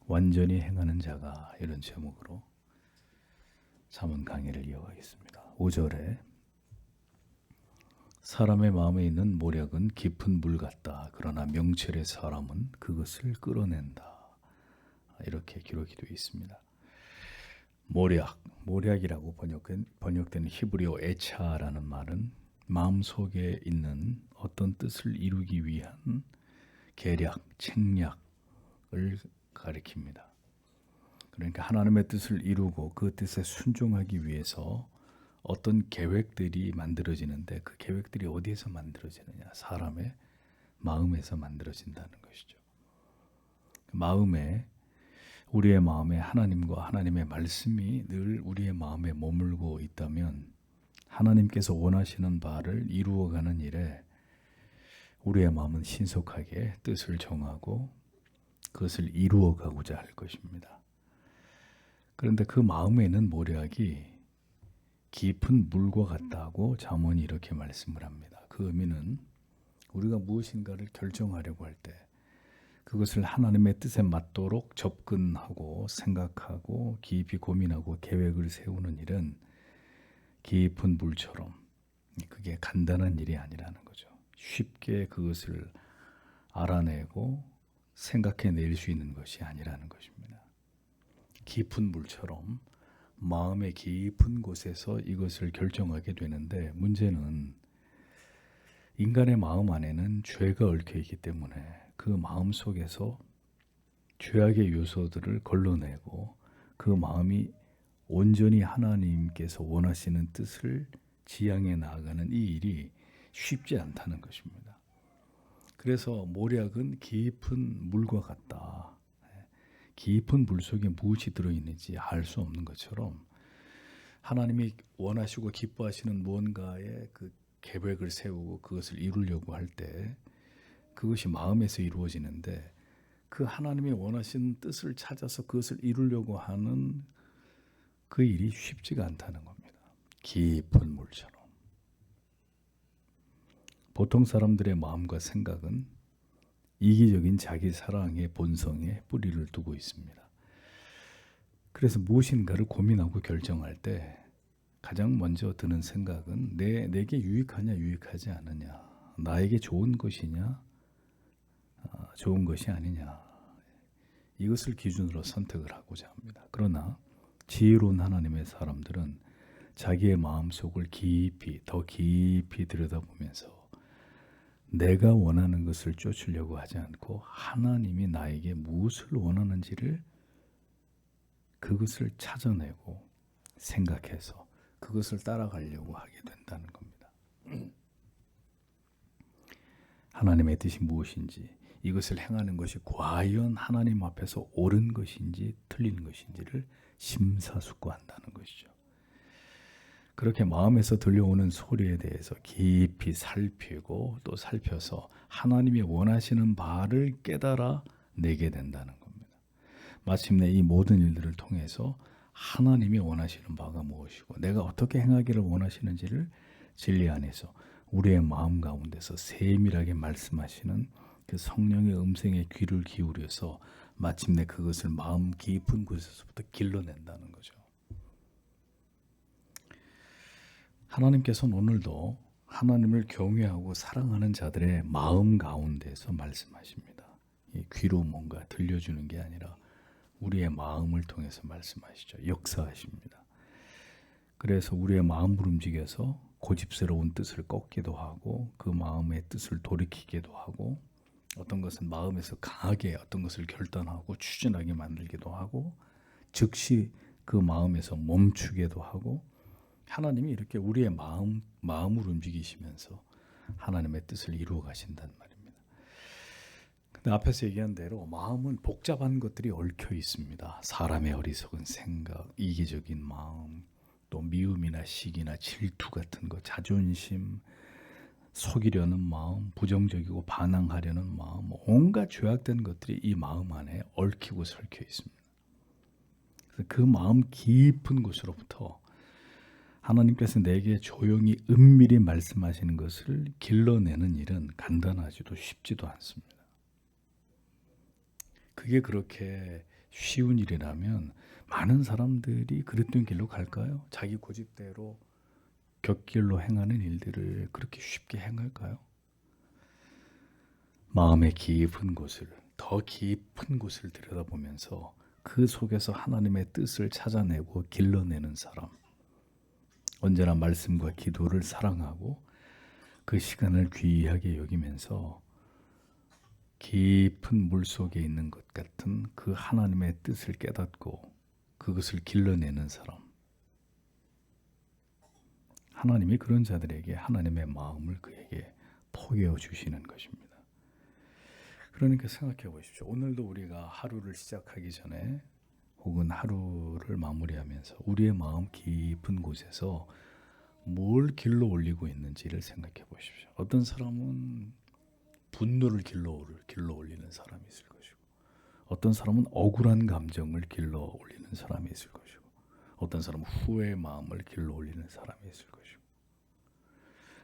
완전히 행하는 자가, 이런 제목으로 잠언 강의를 이어가겠습니다. 5절에 사람의 마음에 있는 모략은 깊은 물 같다. 그러나 명철의 사람은 그것을 끌어낸다. 이렇게 기록이 되어 있습니다. 모략이라고 번역된 히브리어 에차라는 말은 마음속에 있는 어떤 뜻을 이루기 위한 계략, 책략을 가리킵니다. 그러니까 하나님의 뜻을 이루고 그 뜻에 순종하기 위해서 어떤 계획들이 만들어지는데, 그 계획들이 어디에서 만들어지느냐? 사람의 마음에서 만들어진다는 것이죠. 우리의 마음에 하나님과 하나님의 말씀이 늘 우리의 마음에 머물고 있다면, 하나님께서 원하시는 바를 이루어가는 일에 우리의 마음은 신속하게 뜻을 정하고 그것을 이루어가고자 할 것입니다. 그런데 그 마음에 있는 모략이 깊은 물과 같다고 잠언이 이렇게 말씀을 합니다. 그 의미는 우리가 무엇인가를 결정하려고 할 때 그것을 하나님의 뜻에 맞도록 접근하고 생각하고 깊이 고민하고 계획을 세우는 일은 깊은 물처럼, 그게 간단한 일이 아니라는 거죠. 쉽게 그것을 알아내고 생각해낼 수 있는 것이 아니라는 것입니다. 깊은 물처럼 마음의 깊은 곳에서 이것을 결정하게 되는데, 문제는 인간의 마음 안에는 죄가 얽혀 있기 때문에 그 마음 속에서 죄악의 요소들을 걸러내고 그 마음이 온전히 하나님께서 원하시는 뜻을 지향해 나아가는 이 일이 쉽지 않다는 것입니다. 그래서 모략은 깊은 물과 같다. 깊은 물 속에 무엇이 들어있는지 알 수 없는 것처럼, 하나님이 원하시고 기뻐하시는 무언가의 그 계획을 세우고 그것을 이루려고 할 때 그것이 마음에서 이루어지는데, 그 하나님이 원하시는 뜻을 찾아서 그것을 이루려고 하는 그 일이 쉽지가 않다는 겁니다. 깊은 물처럼. 보통 사람들의 마음과 생각은 이기적인 자기 사랑의 본성에 뿌리를 두고 있습니다. 그래서 무엇인가를 고민하고 결정할 때 가장 먼저 드는 생각은 내게 유익하냐 유익하지 않느냐, 나에게 좋은 것이냐 좋은 것이 아니냐, 이것을 기준으로 선택을 하고자 합니다. 그러나 지혜로운 하나님의 사람들은 자기의 마음속을 더 깊이 들여다보면서 내가 원하는 것을 쫓으려고 하지 않고 하나님이 나에게 무엇을 원하는지를 그것을 찾아내고 생각해서 그것을 따라가려고 하게 된다는 겁니다. 하나님의 뜻이 무엇인지, 이것을 행하는 것이 과연 하나님 앞에서 옳은 것인지 틀린 것인지를 심사숙고한다는 것이죠. 그렇게 마음에서 들려오는 소리에 대해서 깊이 살피고 또 살펴서 하나님이 원하시는 바를 깨달아 내게 된다는 겁니다. 마침내 이 모든 일들을 통해서 하나님이 원하시는 바가 무엇이고 내가 어떻게 행하기를 원하시는지를 진리 안에서 우리의 마음 가운데서 세밀하게 말씀하시는 그 성령의 음성에 귀를 기울여서 마침내 그것을 마음 깊은 곳에서부터 길러낸다는 거죠. 하나님께서는 오늘도 하나님을 경외하고 사랑하는 자들의 마음 가운데서 말씀하십니다. 이 귀로 뭔가 들려주는 게 아니라 우리의 마음을 통해서 말씀하시죠. 역사하십니다. 그래서 우리의 마음을 움직여서 고집스러운 뜻을 꺾기도 하고 그 마음의 뜻을 돌이키기도 하고, 어떤 것은 마음에서 강하게 어떤 것을 결단하고 추진하게 만들기도 하고, 즉시 그 마음에서 멈추기도 하고, 하나님이 이렇게 우리의 마음을 움직이시면서 하나님의 뜻을 이루어 가신다는 말입니다. 근데 앞에서 얘기한 대로 마음은 복잡한 것들이 얽혀 있습니다. 사람의 어리석은 생각, 이기적인 마음, 또 미움이나 시기나 질투 같은 것, 자존심, 속이려는 마음, 부정적이고 반항하려는 마음, 온갖 죄악된 것들이 이 마음 안에 얽히고 설켜 있습니다. 그래서 그 마음 깊은 곳으로부터 하나님께서 내게 조용히 은밀히 말씀하시는 것을 길러내는 일은 간단하지도 쉽지도 않습니다. 그게 그렇게 쉬운 일이라면 많은 사람들이 그랬던 길로 갈까요? 자기 고집대로 곁길로 행하는 일들을 그렇게 쉽게 행할까요? 마음의 깊은 곳을, 더 깊은 곳을 들여다보면서 그 속에서 하나님의 뜻을 찾아내고 길러내는 사람, 언제나 말씀과 기도를 사랑하고 그 시간을 귀하게 여기면서 깊은 물속에 있는 것 같은 그 하나님의 뜻을 깨닫고 그것을 길러내는 사람, 하나님이 그런 자들에게 하나님의 마음을 그에게 포개어 주시는 것입니다. 그러니까 생각해 보십시오. 오늘도 우리가 하루를 시작하기 전에 혹은 하루를 마무리하면서 우리의 마음 깊은 곳에서 뭘 길러 올리고 있는지를 생각해 보십시오. 어떤 사람은 분노를 길러 올리는 사람이 있을 것이고, 어떤 사람은 억울한 감정을 길러 올리는 사람이 있을 것이고, 어떤 사람은 후회의 마음을 길러 올리는 사람이 있을 것이고.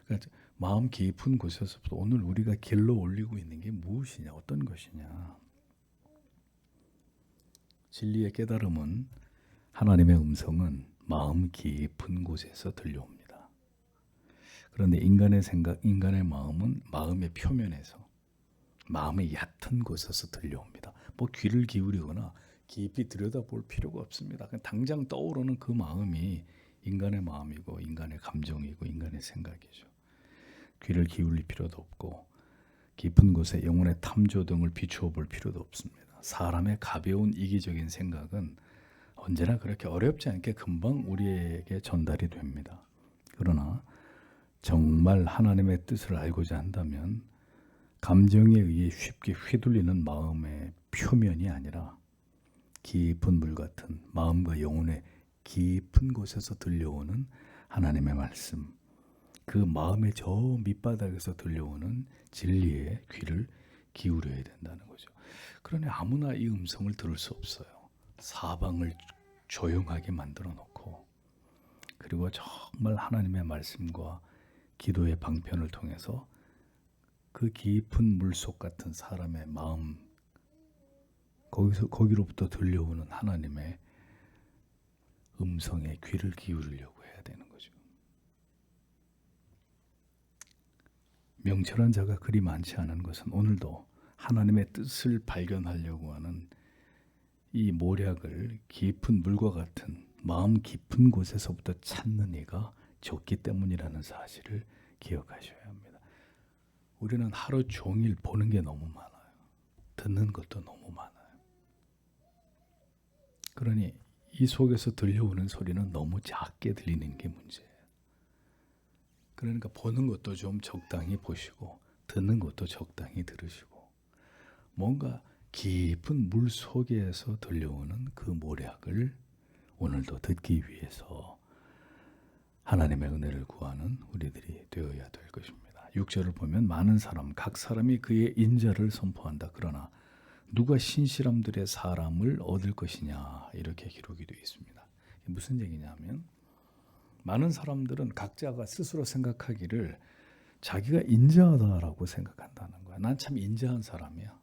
그러니까 마음 깊은 곳에서부터 오늘 우리가 길러 올리고 있는 게 무엇이냐, 어떤 것이냐. 진리의 깨달음은, 하나님의 음성은 마음 깊은 곳에서 들려옵니다. 그런데 인간의 생각, 인간의 마음은 마음의 표면에서, 마음의 얕은 곳에서 들려옵니다. 뭐 귀를 기울이거나 깊이 들여다볼 필요가 없습니다. 그냥 당장 떠오르는 그 마음이 인간의 마음이고 인간의 감정이고 인간의 생각이죠. 귀를 기울일 필요도 없고 깊은 곳에 영혼의 탐조 등을 비추어 볼 필요도 없습니다. 사람의 가벼운 이기적인 생각은 언제나 그렇게 어렵지 않게 금방 우리에게 전달이 됩니다. 그러나 정말 하나님의 뜻을 알고자 한다면 감정에 의해 쉽게 휘둘리는 마음의 표면이 아니라 깊은 물 같은 마음과 영혼의 깊은 곳에서 들려오는 하나님의 말씀, 그 마음의 저 밑바닥에서 들려오는 진리의 귀를 기울여야 된다는 거죠. 그러니 아무나 이 음성을 들을 수 없어요. 사방을 조용하게 만들어 놓고, 그리고 정말 하나님의 말씀과 기도의 방편을 통해서 그 깊은 물속 같은 사람의 마음, 거기로부터 들려오는 하나님의 음성에 귀를 기울이려고 해야 되는 거죠. 명철한 자가 그리 많지 않은 것은 오늘도 하나님의 뜻을 발견하려고 하는 이 모략을 깊은 물과 같은 마음 깊은 곳에서부터 찾는 이가 적기 때문이라는 사실을 기억하셔야 합니다. 우리는 하루 종일 보는 게 너무 많아요. 듣는 것도 너무 많아요. 그러니 이 속에서 들려오는 소리는 너무 작게 들리는 게 문제예요. 그러니까 보는 것도 좀 적당히 보시고 듣는 것도 적당히 들으시고, 뭔가 깊은 물 속에서 들려오는 그 모략을 오늘도 듣기 위해서 하나님의 은혜를 구하는 우리들이 되어야 될 것입니다. 6절을 보면 많은 사람, 각 사람이 그의 인자를 선포한다. 그러나 누가 신실함들의 사람을 얻을 것이냐, 이렇게 기록이 되어 있습니다. 무슨 얘기냐면 많은 사람들은 각자가 스스로 생각하기를 자기가 인자하다라고 생각한다는 거야. 난 참 인자한 사람이야,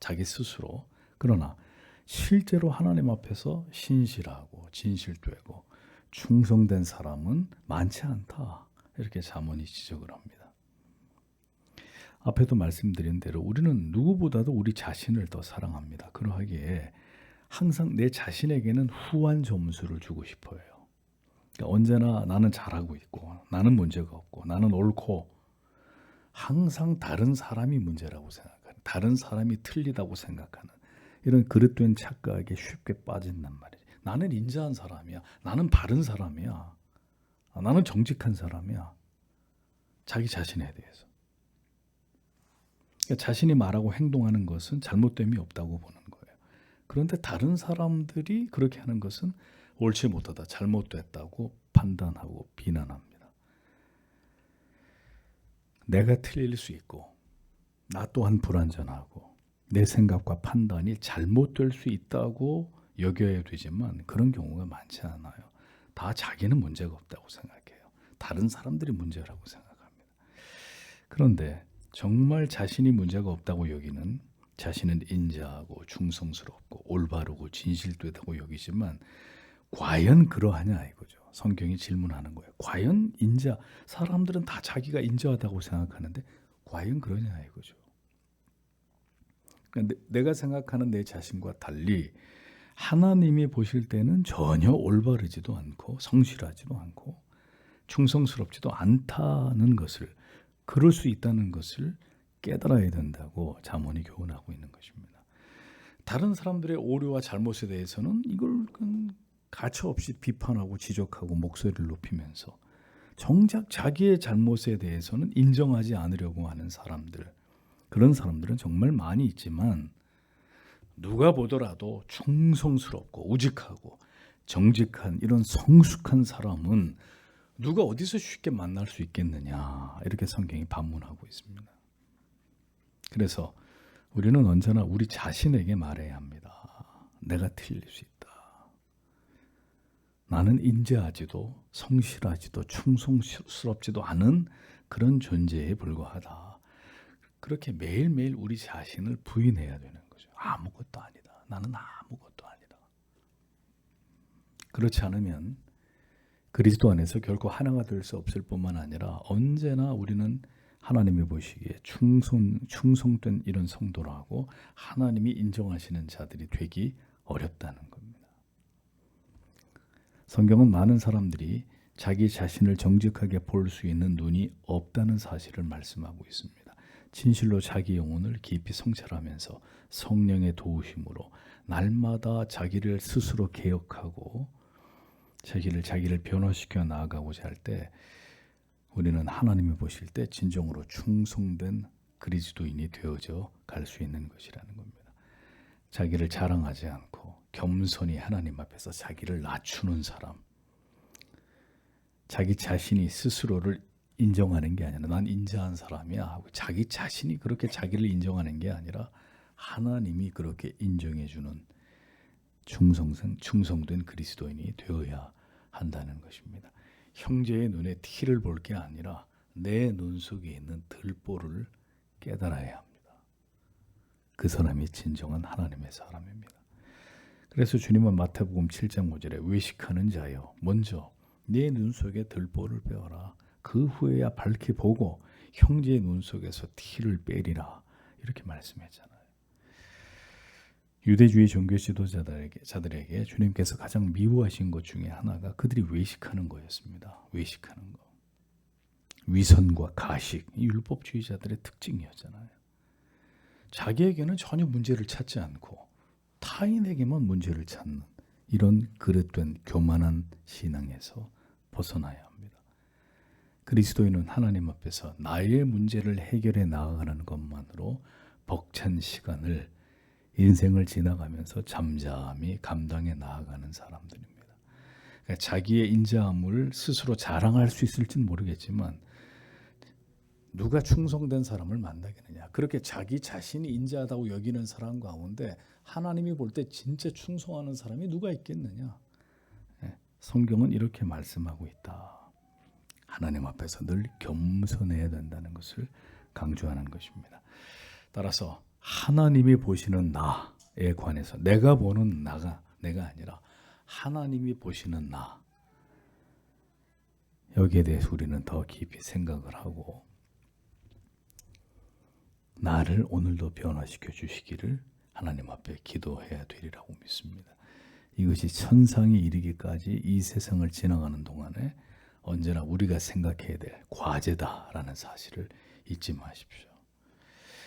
자기 스스로. 그러나 실제로 하나님 앞에서 신실하고 진실되고 충성된 사람은 많지 않다, 이렇게 잠언이 지적을 합니다. 앞에도 말씀드린 대로 우리는 누구보다도 우리 자신을 더 사랑합니다. 그러하기에 항상 내 자신에게는 후한 점수를 주고 싶어요. 그러니까 언제나 나는 잘하고 있고 나는 문제가 없고 나는 옳고, 항상 다른 사람이 문제라고 생각하는, 다른 사람이 틀리다고 생각하는 이런 그릇된 착각에 쉽게 빠진단 말이지. 나는 인자한 사람이야, 나는 바른 사람이야, 나는 정직한 사람이야, 자기 자신에 대해서. 그러니까 자신이 말하고 행동하는 것은 잘못됨이 없다고 보는 거예요. 그런데 다른 사람들이 그렇게 하는 것은 옳지 못하다, 잘못됐다고 판단하고 비난합니다. 내가 틀릴 수 있고 나 또한 불완전하고 내 생각과 판단이 잘못될 수 있다고 여겨야 되지만 그런 경우가 많지 않아요. 다 자기는 문제가 없다고 생각해요. 다른 사람들이 문제라고 생각합니다. 그런데 정말 자신이 문제가 없다고 여기는 자신은 인자하고 충성스럽고 올바르고 진실되다고 여기지만 과연 그러하냐 이거죠. 성경이 질문하는 거예요. 과연 사람들은 다 자기가 인자하다고 생각하는데 과연 그러냐 이거죠. 그러니까 내가 생각하는 내 자신과 달리 하나님이 보실 때는 전혀 올바르지도 않고 성실하지도 않고 충성스럽지도 않다는 것을, 그럴 수 있다는 것을 깨달아야 된다고 잠언이 교훈하고 있는 것입니다. 다른 사람들의 오류와 잘못에 대해서는 이걸 가차없이 비판하고 지적하고 목소리를 높이면서 정작 자기의 잘못에 대해서는 인정하지 않으려고 하는 사람들, 그런 사람들은 정말 많이 있지만 누가 보더라도 충성스럽고 우직하고 정직한 이런 성숙한 사람은 누가 어디서 쉽게 만날 수 있겠느냐, 이렇게 성경이 반문하고 있습니다. 그래서 우리는 언제나 우리 자신에게 말해야 합니다. 내가 틀릴 수 있다. 나는 인자하지도 성실하지도 충성스럽지도 않은 그런 존재에 불과하다. 그렇게 매일매일 우리 자신을 부인해야 되는 거죠. 아무것도 아니다. 나는 아무것도 아니다. 그렇지 않으면 그리스도 안에서 결코 하나가 될 수 없을 뿐만 아니라 언제나 우리는 하나님이 보시기에 충성된 이런 성도라고 하나님이 인정하시는 자들이 되기 어렵다는 겁니다. 성경은 많은 사람들이 자기 자신을 정직하게 볼 수 있는 눈이 없다는 사실을 말씀하고 있습니다. 진실로 자기 영혼을 깊이 성찰하면서 성령의 도우심으로 날마다 자기를 스스로 개혁하고 자기를 변화시켜 나아가고자 할 때 우리는 하나님이 보실 때 진정으로 충성된 그리스도인이 되어져 갈 수 있는 것이라는 겁니다. 자기를 자랑하지 않고 겸손히 하나님 앞에서 자기를 낮추는 사람, 자기 자신이 스스로를 인정하는 게 아니라 난 인자한 사람이야 하고 자기 자신이 그렇게 자기를 인정하는 게 아니라 하나님이 그렇게 인정해 주는 충성된 그리스도인이 되어야 한다는 것입니다. 형제의 눈에 티를 볼 게 아니라 내 눈 속에 있는 들보를 깨달아야 합니다. 그 사람이 진정한 하나님의 사람입니다. 그래서 주님은 마태복음 7장 5절에 외식하는 자여 먼저 내 눈 속에 들보를 빼어라. 그 후에야 밝히 보고 형제의 눈 속에서 티를 빼리라. 이렇게 말씀했잖아요. 유대주의 종교 지도자들에게 주님께서 가장 미워하신 것 중에 하나가 그들이 외식하는 거였습니다. 외식하는 거. 위선과 가식, 이 율법주의자들의 특징이었잖아요. 자기에게는 전혀 문제를 찾지 않고 타인에게만 문제를 찾는 이런 그릇된 교만한 신앙에서 벗어나야 합니다. 그리스도인은 하나님 앞에서 나의 문제를 해결해 나아가는 것만으로 벅찬 시간을 인생을 지나가면서 잠잠히 감당해 나아가는 사람들입니다. 그러니까 자기의 인자함을 스스로 자랑할 수 있을지는 모르겠지만 누가 충성된 사람을 만나겠느냐. 그렇게 자기 자신이 인자하다고 여기는 사람 가운데 하나님이 볼 때 진짜 충성하는 사람이 누가 있겠느냐. 성경은 이렇게 말씀하고 있다. 하나님 앞에서 늘 겸손해야 된다는 것을 강조하는 것입니다. 따라서 하나님이 보시는 나에 관해서 내가 보는 내가 아니라 하나님이 보시는 나, 여기에 대해서 우리는 더 깊이 생각을 하고 나를 오늘도 변화시켜 주시기를 하나님 앞에 기도해야 되리라고 믿습니다. 이것이 천상에 이르기까지 이 세상을 지나가는 동안에 언제나 우리가 생각해야 될 과제다라는 사실을 잊지 마십시오.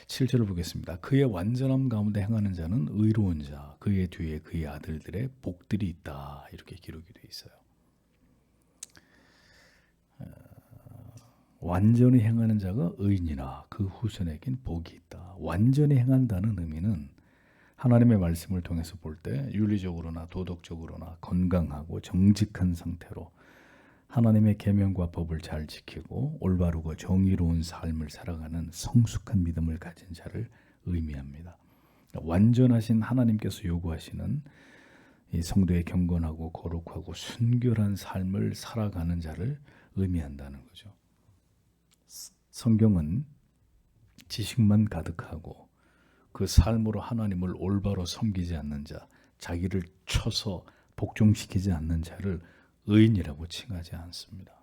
7절을 보겠습니다. 그의 완전함 가운데 행하는 자는 의로운 자, 그의 뒤에 그의 아들들의 복들이 있다. 이렇게 기록이 되어 있어요. 완전히 행하는 자가 의인이라 그 후손에겐 복이 있다. 완전히 행한다는 의미는 하나님의 말씀을 통해서 볼 때 윤리적으로나 도덕적으로나 건강하고 정직한 상태로 하나님의 계명과 법을 잘 지키고 올바르고 정의로운 삶을 살아가는 성숙한 믿음을 가진 자를 의미합니다. 완전하신 하나님께서 요구하시는 이 성도의 경건하고 거룩하고 순결한 삶을 살아가는 자를 의미한다는 거죠. 성경은 지식만 가득하고 그 삶으로 하나님을 올바로 섬기지 않는 자, 자기를 쳐서 복종시키지 않는 자를 의인이라고 칭하지 않습니다.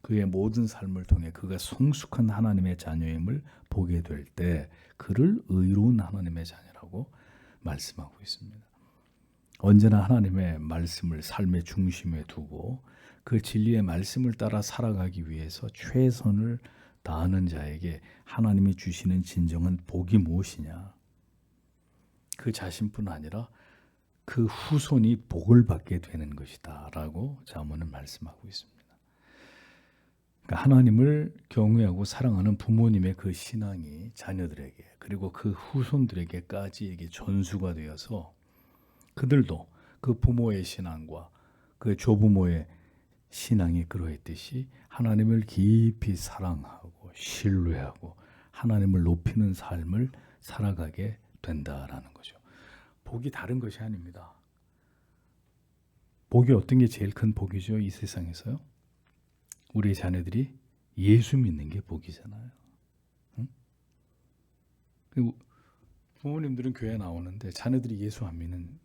그의 모든 삶을 통해 그가 성숙한 하나님의 자녀임을 보게 될 때 그를 의로운 하나님의 자녀라고 말씀하고 있습니다. 언제나 하나님의 말씀을 삶의 중심에 두고 그 진리의 말씀을 따라 살아가기 위해서 최선을 다하는 자에게 하나님이 주시는 진정한 복이 무엇이냐? 그 자신뿐 아니라 그 후손이 복을 받게 되는 것이다 라고 잠언은 말씀하고 있습니다. 그러니까 하나님을 경외하고 사랑하는 부모님의 그 신앙이 자녀들에게 그리고 그 후손들에게까지 이게 전수가 되어서 그들도 그 부모의 신앙과 그 조부모의 신앙이 그러했듯이 하나님을 깊이 사랑하고 신뢰하고 하나님을 높이는 삶을 살아가게 된다라는 거죠. 복이 다른 것이 아닙니다. 복이 어떤 게 제일 큰 복이죠? 이 세상에서요? 우리 자녀들이 예수 믿는 게 복이잖아요. 응? 그리고 부모님들은 교회 나오는데 자녀들이 예수 안 믿는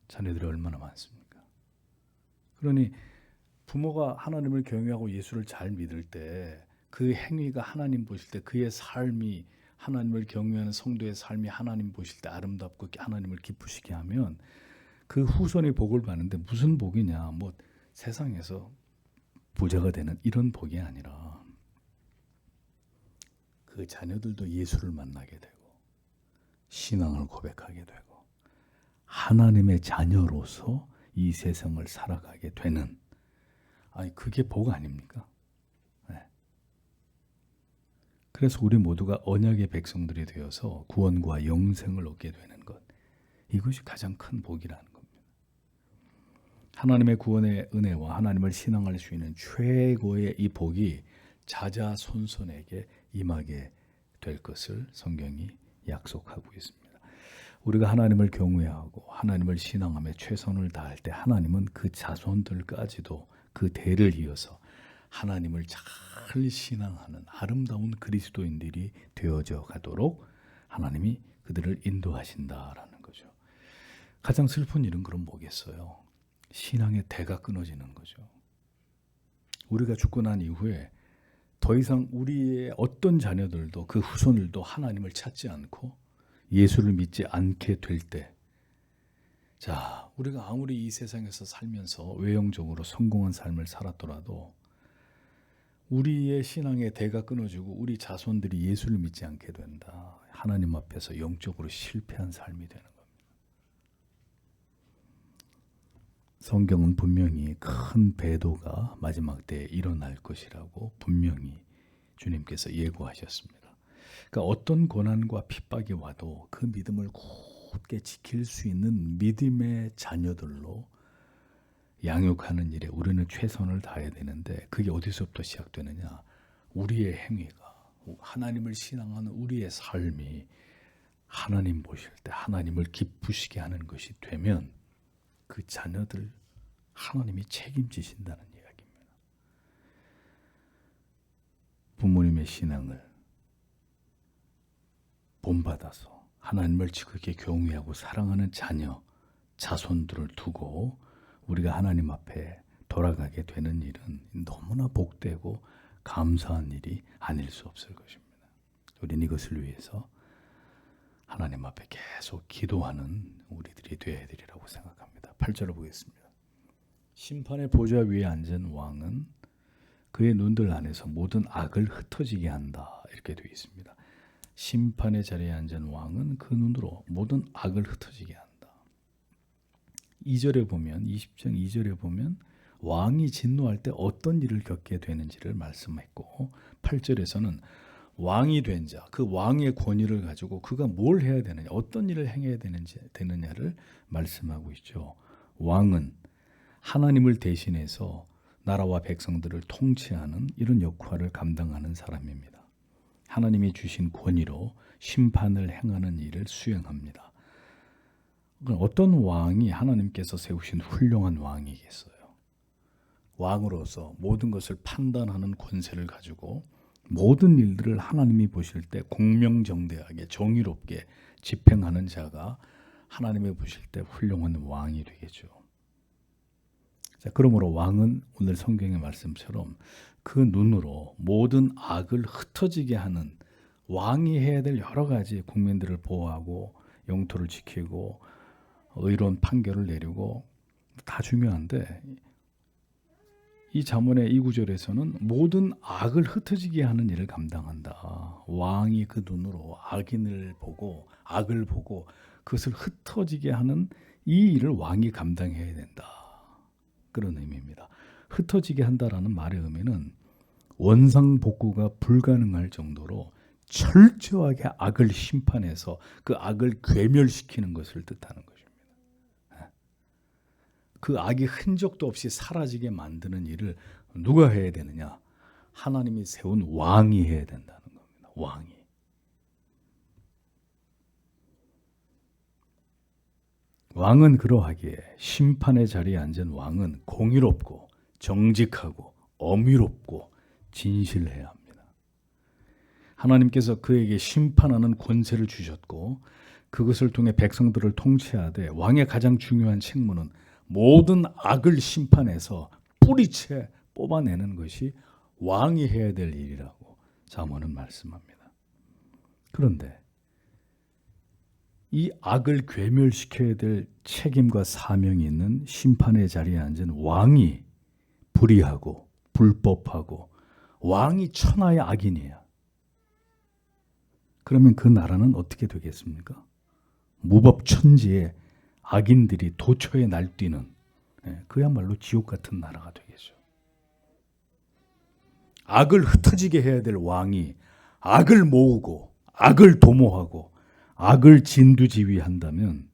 자녀들이 얼마나 많습니까? 그러니 부모가 하나님을 경외하고 예수를 잘 믿을 때 그 행위가 하나님 보실 때 그의 삶이 하나님을 경외하는 성도의 삶이 하나님 보실 때 아름답고 하나님을 기쁘시게 하면 그 후손이 복을 받는데 무슨 복이냐? 뭐 세상에서 부자가 되는 이런 복이 아니라 그 자녀들도 예수를 만나게 되고 신앙을 고백하게 되고 하나님의 자녀로서 이 세상을 살아가게 되는 아니 그게 복 아닙니까? 네. 그래서 우리 모두가 언약의 백성들이 되어서 구원과 영생을 얻게 되는 것 이것이 가장 큰 복이라는 겁니다. 하나님의 구원의 은혜와 하나님을 신앙할 수 있는 최고의 이 복이 자자손손에게 임하게 될 것을 성경이 약속하고 있습니다. 우리가 하나님을 경외하고 하나님을 신앙하며 최선을 다할 때 하나님은 그 자손들까지도 그 대를 이어서 하나님을 잘 신앙하는 아름다운 그리스도인들이 되어져 가도록 하나님이 그들을 인도하신다라는 거죠. 가장 슬픈 일은 그럼 뭐겠어요? 신앙의 대가 끊어지는 거죠. 우리가 죽고 난 이후에 더 이상 우리의 어떤 자녀들도 그 후손들도 하나님을 찾지 않고 예수를 믿지 않게 될 때, 자, 우리가 아무리 이 세상에서 살면서 외형적으로 성공한 삶을 살았더라도 우리의 신앙의 대가 끊어지고 우리 자손들이 예수를 믿지 않게 된다. 하나님 앞에서 영적으로 실패한 삶이 되는 겁니다. 성경은 분명히 큰 배도가 마지막 때에 일어날 것이라고 분명히 주님께서 예고하셨습니다. 그러니까 어떤 고난과 핍박이 와도 그 믿음을 굳게 지킬 수 있는 믿음의 자녀들로 양육하는 일에 우리는 최선을 다해야 되는데 그게 어디서부터 시작되느냐? 우리의 행위가 하나님을 신앙하는 우리의 삶이 하나님 보실 때 하나님을 기쁘시게 하는 것이 되면 그 자녀들 하나님이 책임지신다는 이야기입니다. 부모님의 신앙을 본받아서 하나님을 지극히 경외하고 사랑하는 자녀, 자손들을 두고 우리가 하나님 앞에 돌아가게 되는 일은 너무나 복되고 감사한 일이 아닐 수 없을 것입니다. 우리는 이것을 위해서 하나님 앞에 계속 기도하는 우리들이 되어야 되리라고 생각합니다. 8절을 보겠습니다. 심판의 보좌 위에 앉은 왕은 그의 눈들 안에서 모든 악을 흩어지게 한다. 이렇게 되어 있습니다. 심판의 자리에 앉은 왕은 그 눈으로 모든 악을 흩어지게 한다. 2절에 보면 20장 2절에 보면 왕이 진노할 때 어떤 일을 겪게 되는지를 말씀했고 8절에서는 왕이 된 자, 그 왕의 권위를 가지고 그가 뭘 해야 되느냐, 어떤 일을 행해야 되느냐를 말씀하고 있죠. 왕은 하나님을 대신해서 나라와 백성들을 통치하는 이런 역할을 감당하는 사람입니다. 하나님이 주신 권위로 심판을 행하는 일을 수행합니다. 어떤 왕이 하나님께서 세우신 훌륭한 왕이겠어요? 왕으로서 모든 것을 판단하는 권세를 가지고 모든 일들을 하나님이 보실 때 공명정대하게 정의롭게 집행하는 자가 하나님이 보실 때 훌륭한 왕이 되겠죠. 자, 그러므로 왕은 오늘 성경의 말씀처럼 그 눈으로 모든 악을 흩어지게 하는, 왕이 해야 될 여러 가지, 국민들을 보호하고 영토를 지키고 의로운 판결을 내리고 다 중요한데, 이 잠언의 이 구절에서는 모든 악을 흩어지게 하는 일을 감당한다. 왕이 그 눈으로 악인을 보고 악을 보고 그것을 흩어지게 하는 이 일을 왕이 감당해야 된다. 그런 의미입니다. 흩어지게 한다라는 말의 의미는 원상복구가 불가능할 정도로 철저하게 악을 심판해서 그 악을 괴멸시키는 것을 뜻하는 것입니다. 그 악이 흔적도 없이 사라지게 만드는 일을 누가 해야 되느냐? 하나님이 세운 왕이 해야 된다는 겁니다. 왕이. 왕은 그러하기에 심판의 자리에 앉은 왕은 공의롭고 정직하고 엄의롭고 진실해야 합니다. 하나님께서 그에게 심판하는 권세를 주셨고 그것을 통해 백성들을 통치하되 왕의 가장 중요한 책무는 모든 악을 심판해서 뿌리채 뽑아내는 것이 왕이 해야 될 일이라고 잠언은 말씀합니다. 그런데 이 악을 괴멸시켜야 될 책임과 사명이 있는 심판의 자리에 앉은 왕이 불의하고 불법하고 왕이 천하의 악인이야. 그러면 그 나라는 어떻게 되겠습니까? 무법천지의 악인들이 도처에 날뛰는, 그야말로 지옥 같은 나라가 되겠죠. 악을 흩어지게 해야 될 왕이 악을 모으고 악을 도모하고 악을 진두지휘한다면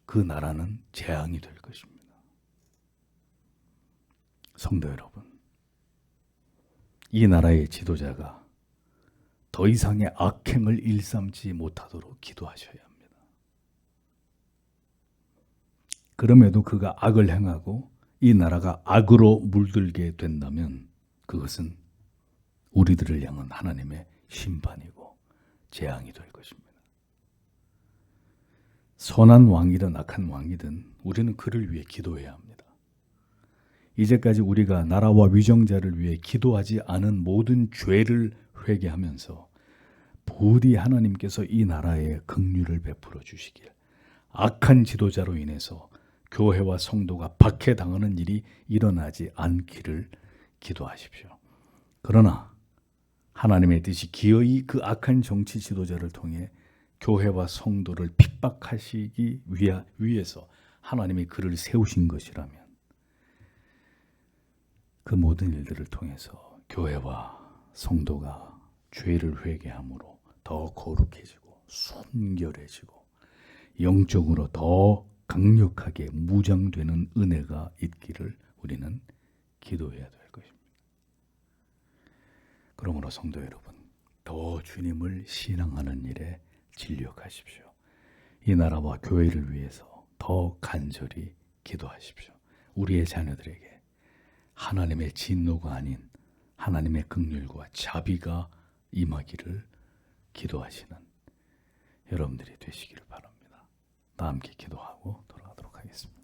그 나라는 재앙이 될 것입니다. 성도 여러분, 이 나라의 지도자가 더 이상의 악행을 일삼지 못하도록 기도하셔야 합니다. 그럼에도 그가 악을 행하고 이 나라가 악으로 물들게 된다면 그것은 우리들을 향한 하나님의 심판이고 재앙이 될 것입니다. 선한 왕이든 악한 왕이든 우리는 그를 위해 기도해야 합니다. 이제까지 우리가 나라와 위정자를 위해 기도하지 않은 모든 죄를 회개하면서 부디 하나님께서 이 나라에 긍휼을 베풀어 주시길, 악한 지도자로 인해서 교회와 성도가 박해당하는 일이 일어나지 않기를 기도하십시오. 그러나 하나님의 뜻이 기어이 그 악한 정치 지도자를 통해 교회와 성도를 핍박하시기 위해서 하나님이 그를 세우신 것이라면 그 모든 일들을 통해서 교회와 성도가 죄를 회개함으로 더 거룩해지고 순결해지고 영적으로 더 강력하게 무장되는 은혜가 있기를 우리는 기도해야 될 것입니다. 그러므로 성도 여러분, 더 주님을 신앙하는 일에 진력하십시오. 이 나라와 교회를 위해서 더 간절히 기도하십시오. 우리의 자녀들에게 하나님의 진노가 아닌 하나님의 긍휼과 자비가 임하기를 기도하시는 여러분들이 되시기를 바랍니다. 다 함께 기도하고 돌아가도록 하겠습니다.